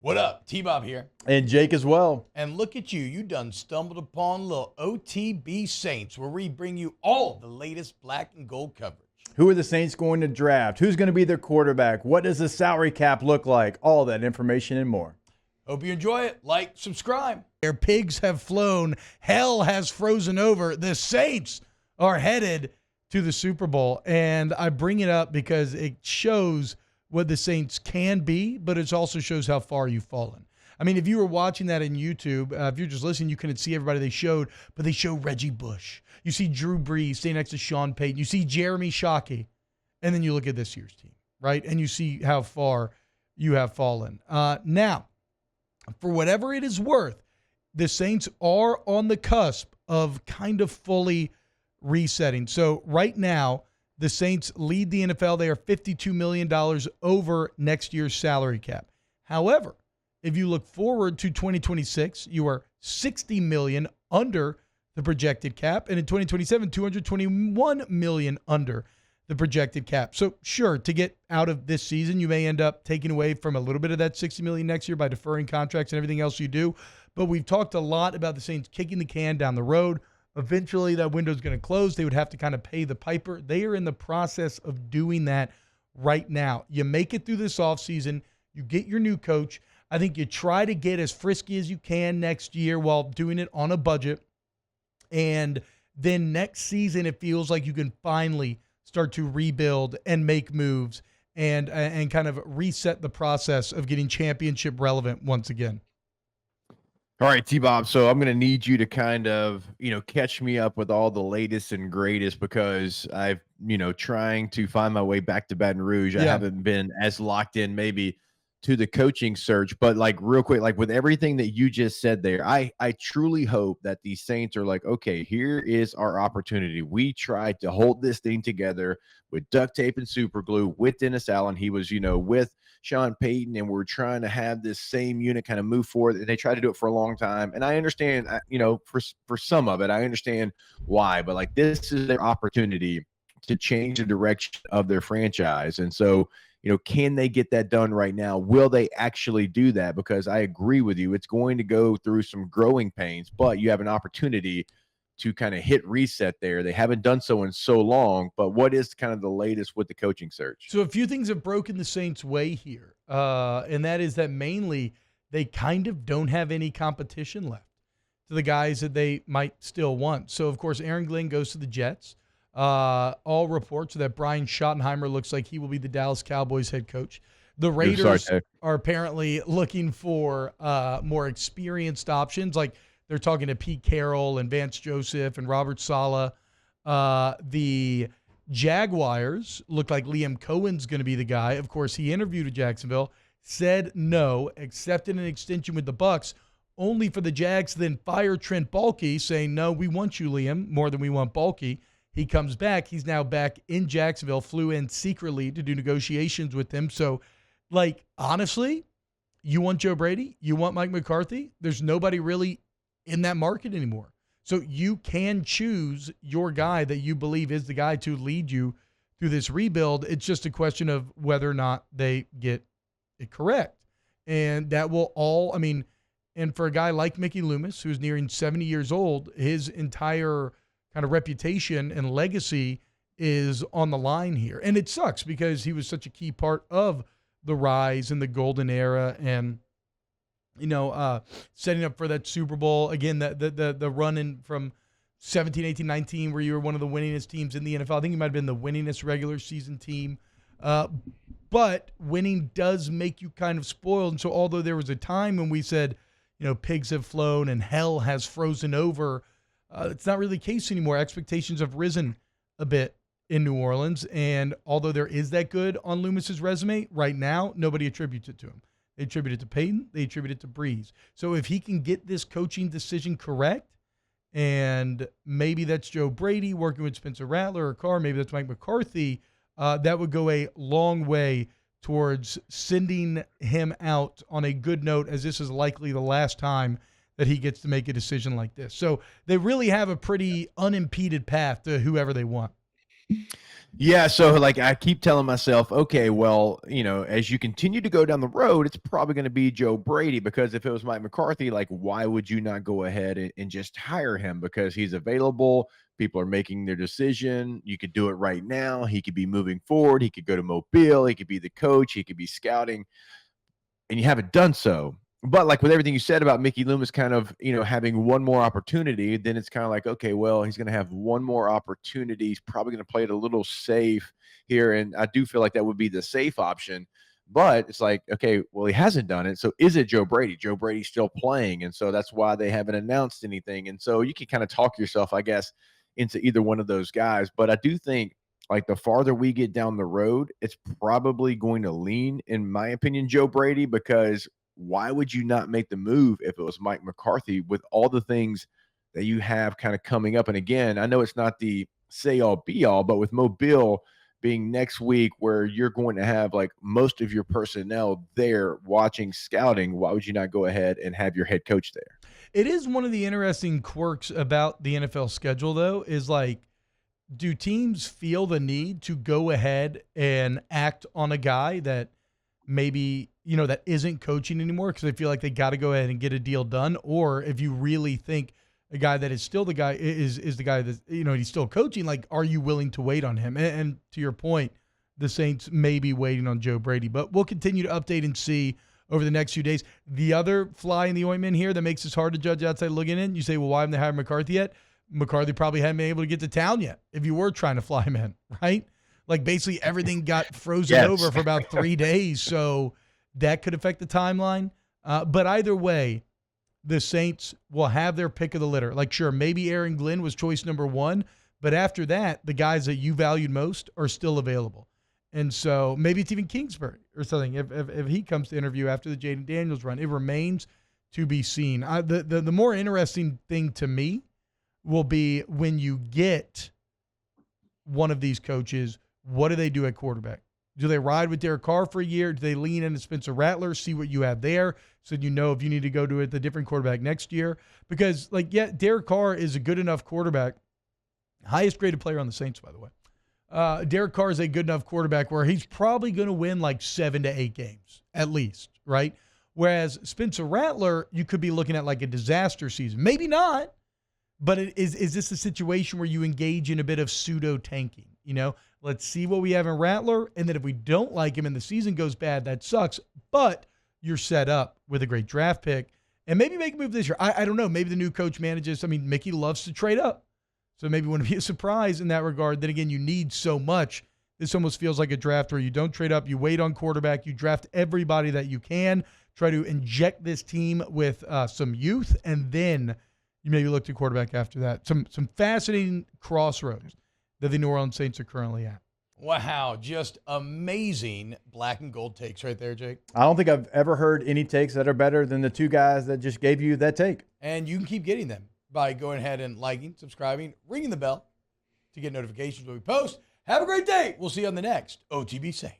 What up? T-Bob here. And Jake as well. And look at you. You done stumbled upon little OTB Saints, where we bring you all the latest black and gold coverage. Who are the Saints going to draft? Who's going to be their quarterback? What does the salary cap look like? All that information and more. Hope you enjoy it. Like, subscribe. Their pigs have flown. Hell has frozen over. The Saints are headed to the Super Bowl. And I bring it up because it shows what the Saints can be, but it also shows how far you've fallen. I mean, if you were watching that in YouTube, if you're just listening, you couldn't see everybody they showed, but they show Reggie Bush. You see Drew Brees staying next to Sean Payton. You see Jeremy Shockey. And then you look at this year's team, right? And you see how far you have fallen. Now, for whatever it is worth, the Saints are on the cusp of kind of fully resetting. So right now, the Saints lead the NFL. They are $52 million over next year's salary cap. However, if you look forward to 2026, you are $60 million under the projected cap. And in 2027, $221 million under the projected cap. So sure, to get out of this season, you may end up taking away from a little bit of that $60 million next year by deferring contracts and everything else you do. But we've talked a lot about the Saints kicking the can down the road. Eventually, that window is going to close. They would have to kind of pay the piper. They are in the process of doing that right now. You make it through this offseason. You get your new coach. I think you try to get as frisky as you can next year while doing it on a budget. And then next season, it feels like you can finally start to rebuild and make moves and kind of reset the process of getting championship relevant once again. All right, T-Bob, so I'm going to need you to kind of, catch me up with all the latest and greatest because I've, trying to find my way back to Baton Rouge. I haven't been as locked in maybe to the coaching search, but real quick, with everything that you just said there, I truly hope that the Saints are okay, here is our opportunity. We tried to hold this thing together with duct tape and super glue with Dennis Allen. He was, with Sean Payton, and we're trying to have this same unit kind of move forward. And they tried to do it for a long time. And I understand, for some of it, I understand why, but this is their opportunity to change the direction of their franchise. And so, can they get that done right now? Will they actually do that? Because I agree with you. It's going to go through some growing pains, but you have an opportunity to kind of hit reset there. They haven't done so in so long, but what is kind of the latest with the coaching search? So a few things have broken the Saints' way here, and that is that mainly they kind of don't have any competition left to the guys that they might still want. So, of course, Aaron Glenn goes to the Jets. All reports that Brian Schottenheimer looks like he will be the Dallas Cowboys head coach. The Raiders are apparently looking for more experienced options. They're talking to Pete Carroll and Vance Joseph and Robert Saleh. The Jaguars look like Liam Cohen's going to be the guy. Of course, he interviewed at Jacksonville, said no, accepted an extension with the Bucs, only for the Jags to then fire Trent Baalke, saying, no, we want you, Liam, more than we want Baalke. He comes back. He's now back in Jacksonville, flew in secretly to do negotiations with them. So, honestly, you want Joe Brady? You want Mike McCarthy? There's nobody really in that market anymore. So you can choose your guy that you believe is the guy to lead you through this rebuild. It's just a question of whether or not they get it correct. And that will all, and for a guy like Mickey Loomis, who's nearing 70 years old, his entire kind of reputation and legacy is on the line here. And it sucks because he was such a key part of the rise and the golden era and, setting up for that Super Bowl. Again, the run in from 17, 18, 19, where you were one of the winningest teams in the NFL. I think you might have been the winningest regular season team. But winning does make you kind of spoiled. And so although there was a time when we said, pigs have flown and hell has frozen over, it's not really the case anymore. Expectations have risen a bit in New Orleans. And although there is that good on Loomis's resume, right now, nobody attributes it to him. They attribute it to Payton. They attribute it to Breeze. So if he can get this coaching decision correct, and maybe that's Joe Brady working with Spencer Rattler or Carr, maybe that's Mike McCarthy, that would go a long way towards sending him out on a good note, as this is likely the last time that he gets to make a decision like this. So they really have a pretty unimpeded path to whoever they want. Yeah, so like I keep telling myself, okay, well, as you continue to go down the road, it's probably going to be Joe Brady, because if it was Mike McCarthy, like why would you not go ahead and just hire him, because he's available, people are making their decision, you could do it right now, he could be moving forward, he could go to Mobile, he could be the coach, he could be scouting, and you haven't done so. But like with everything you said about Mickey Loomis kind of, having one more opportunity, then it's kind of like, okay, well, he's going to have one more opportunity. He's probably going to play it a little safe here. And I do feel like that would be the safe option. But it's like, okay, well, he hasn't done it. So is it Joe Brady? Joe Brady's still playing. And so that's why they haven't announced anything. And so you can kind of talk yourself, I guess, into either one of those guys. But I do think, like, the farther we get down the road, it's probably going to lean, in my opinion, Joe Brady, because why would you not make the move if it was Mike McCarthy with all the things that you have kind of coming up? And again, I know it's not the say all be all, but with Mobile being next week, where you're going to have like most of your personnel there watching scouting, why would you not go ahead and have your head coach there? It is one of the interesting quirks about the NFL schedule, though, is like, do teams feel the need to go ahead and act on a guy that maybe, that isn't coaching anymore because they feel like they got to go ahead and get a deal done? Or if you really think a guy that is still the guy is the guy that, he's still coaching, like, are you willing to wait on him? And to your point, the Saints may be waiting on Joe Brady, but we'll continue to update and see over the next few days. The other fly in the ointment here that makes it hard to judge outside looking in, you say, well, why haven't they hired McCarthy yet? McCarthy probably hadn't been able to get to town yet if you were trying to fly him in, right? Like, basically everything got frozen over for about 3 days, so that could affect the timeline. But either way, the Saints will have their pick of the litter. Like, sure, maybe Aaron Glenn was choice number one, but after that, the guys that you valued most are still available. And so maybe it's even Kingsbury or something if he comes to interview after the Jaden Daniels run. It remains to be seen. The more interesting thing to me will be when you get one of these coaches, what do they do at quarterback? Do they ride with Derek Carr for a year? Do they lean into Spencer Rattler, see what you have there, so you know if you need to go to the different quarterback next year? Because, Derek Carr is a good enough quarterback, highest graded player on the Saints, by the way. Derek Carr is a good enough quarterback where he's probably going to win like 7 to 8 games, at least, right? Whereas Spencer Rattler, you could be looking at like a disaster season. Maybe not, but is this a situation where you engage in a bit of pseudo-tanking? Let's see what we have in Rattler, and then if we don't like him and the season goes bad, that sucks. But you're set up with a great draft pick, and maybe make a move this year. I don't know. Maybe the new coach manages. I mean, Mickey loves to trade up, so maybe it wouldn't be a surprise in that regard. Then again, you need so much. This almost feels like a draft where you don't trade up, you wait on quarterback, you draft everybody that you can, try to inject this team with some youth, and then you maybe look to quarterback after that. Some fascinating crossroads that the New Orleans Saints are currently at. Wow, just amazing black and gold takes right there, Jake. I don't think I've ever heard any takes that are better than the two guys that just gave you that take. And you can keep getting them by going ahead and liking, subscribing, ringing the bell to get notifications when we post. Have a great day. We'll see you on the next OTB Saints.